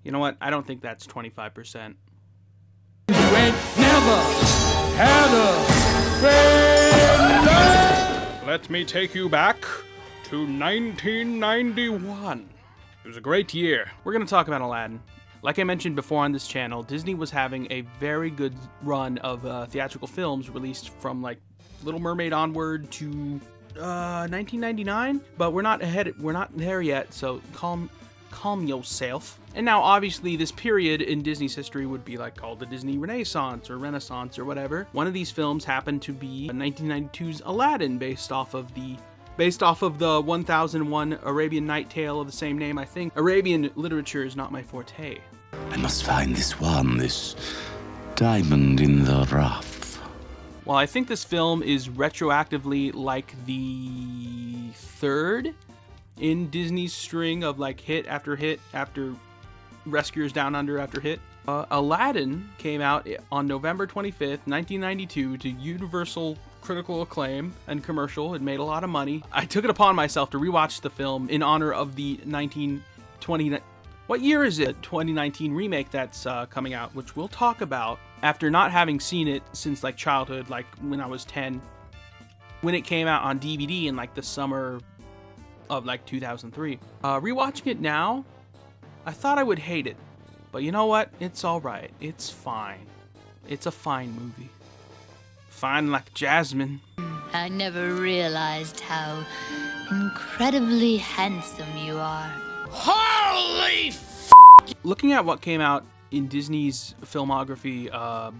You know what? I don't think that's 25%. You ain't never had a friend. Let me take you back to 1991. It was a great year. We're going to talk about Aladdin. Like I mentioned before on this channel, Disney was having a very good run of theatrical films released from like Little Mermaid onward to 1999, but we're not there yet, so calm yourself. And now obviously this period in Disney's history would be like called the Disney Renaissance or whatever. One of these films happened to be 1992's Aladdin, based off of the 1001 Arabian Night Tale of the same name. I think Arabian literature is not my forte. I must find this diamond in the rough. Well, I think this film is retroactively like the third in Disney's string of like hit after Rescuers Down Under after hit. Aladdin came out on November 25th, 1992 to universal critical acclaim and commercial. It made a lot of money. I took it upon myself to rewatch the film in honor of the 2019 remake that's coming out, which we'll talk about after not having seen it since like childhood, like when I was 10, when it came out on DVD in like the summer of like 2003. Rewatching it now, I thought I would hate it, but you know what? It's all right. It's fine. It's a fine movie. Fine like Jasmine. I never realized how incredibly handsome you are. Holy Looking at what came out in Disney's filmography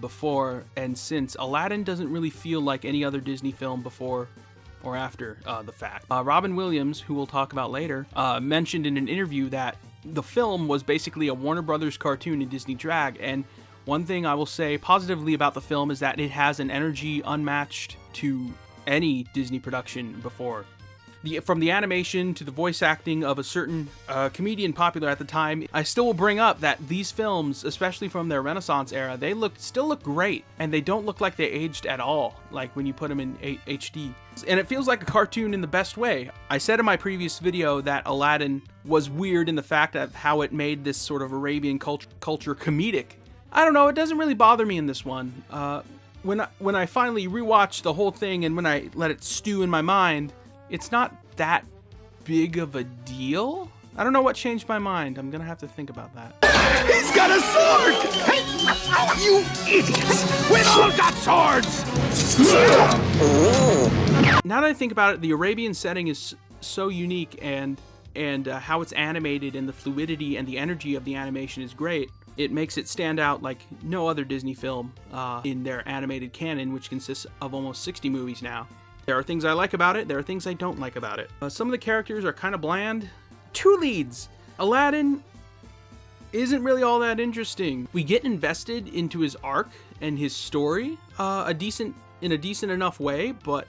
before and since, Aladdin doesn't really feel like any other Disney film before or after the fact. Robin Williams, who we'll talk about later, mentioned in an interview that the film was basically a Warner Brothers cartoon in Disney drag, and one thing I will say positively about the film is that it has an energy unmatched to any Disney production before. From the animation to the voice acting of a certain comedian popular at the time, I still will bring up that these films, especially from their Renaissance era, they still look great, and they don't look like they aged at all, like when you put them in HD. And it feels like a cartoon in the best way. I said in my previous video that Aladdin was weird in the fact of how it made this sort of Arabian culture comedic. I don't know, it doesn't really bother me in this one. When I finally rewatched the whole thing and when I let it stew in my mind, it's not that big of a deal. I don't know what changed my mind. I'm gonna have to think about that. He's got a sword! Hey, you idiots! We've all got swords! Now that I think about it, the Arabian setting is so unique, and how it's animated and the fluidity and the energy of the animation is great. It makes it stand out like no other Disney film in their animated canon, which consists of almost 60 movies now. There are things I like about it, there are things I don't like about it. Some of the characters are kind of bland. Two leads. Aladdin isn't really all that interesting. We get invested into his arc and his story in a decent enough way, but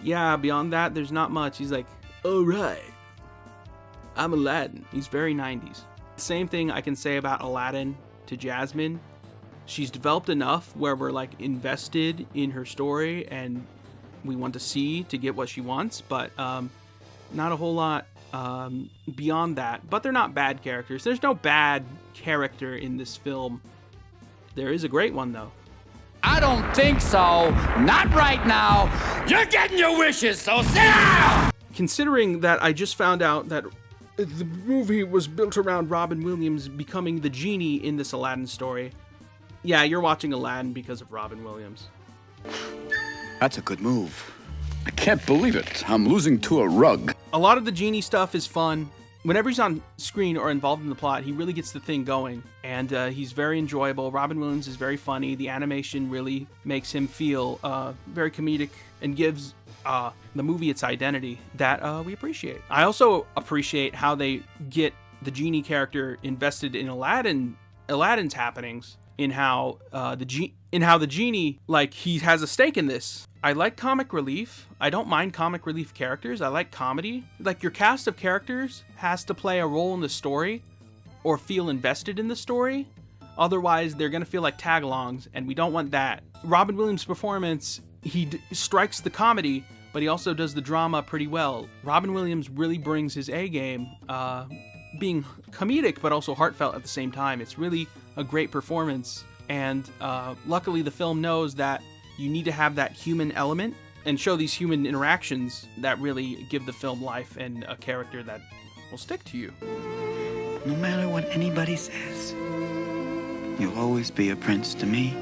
yeah, beyond that, there's not much. He's like, all right, I'm Aladdin. He's very 90s. Same thing I can say about Aladdin to Jasmine. She's developed enough where we're like invested in her story and we want to see to get what she wants, but not a whole lot beyond that. But they're not bad characters. There's no bad character in this film. There is a great one though. I don't think so. Not right now. You're getting your wishes, so sit down! Considering that I just found out that the movie was built around Robin Williams becoming the genie in this Aladdin story, yeah, you're watching Aladdin because of Robin Williams. That's a good move. I can't believe it. I'm losing to a rug. A lot of the genie stuff is fun. Whenever he's on screen or involved in the plot, he really gets the thing going, and he's very enjoyable. Robin Williams is very funny. The animation really makes him feel very comedic and gives the movie its identity that we appreciate. I also appreciate how they get the genie character invested in Aladdin's happenings, in how the genie, like, he has a stake in this. I like comic relief. I don't mind comic relief characters. I like comedy. Like, your cast of characters has to play a role in the story or feel invested in the story. Otherwise, they're going to feel like tag-alongs, and we don't want that. Robin Williams' performance, he strikes the comedy, but he also does the drama pretty well. Robin Williams really brings his A game being comedic but also heartfelt at the same time. It's really a great performance, and luckily the film knows that you need to have that human element and show these human interactions that really give the film life and a character that will stick to you. No matter what anybody says, you'll always be a prince to me.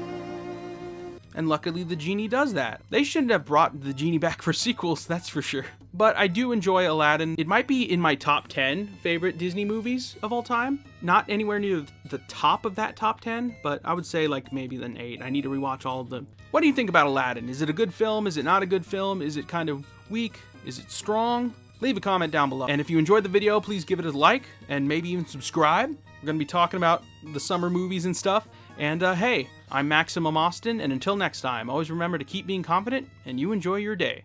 And luckily the genie does that. They shouldn't have brought the genie back for sequels, that's for sure. But I do enjoy Aladdin. It might be in my top 10 favorite Disney movies of all time. Not anywhere near the top of that top 10, but I would say like maybe an 8. I need to rewatch all of them. What do you think about Aladdin? Is it a good film? Is it not a good film? Is it kind of weak? Is it strong? Leave a comment down below. And if you enjoyed the video, please give it a like and maybe even subscribe. We're going to be talking about the summer movies and stuff. And hey, I'm Maximum Austin, and until next time, always remember to keep being confident, and you enjoy your day.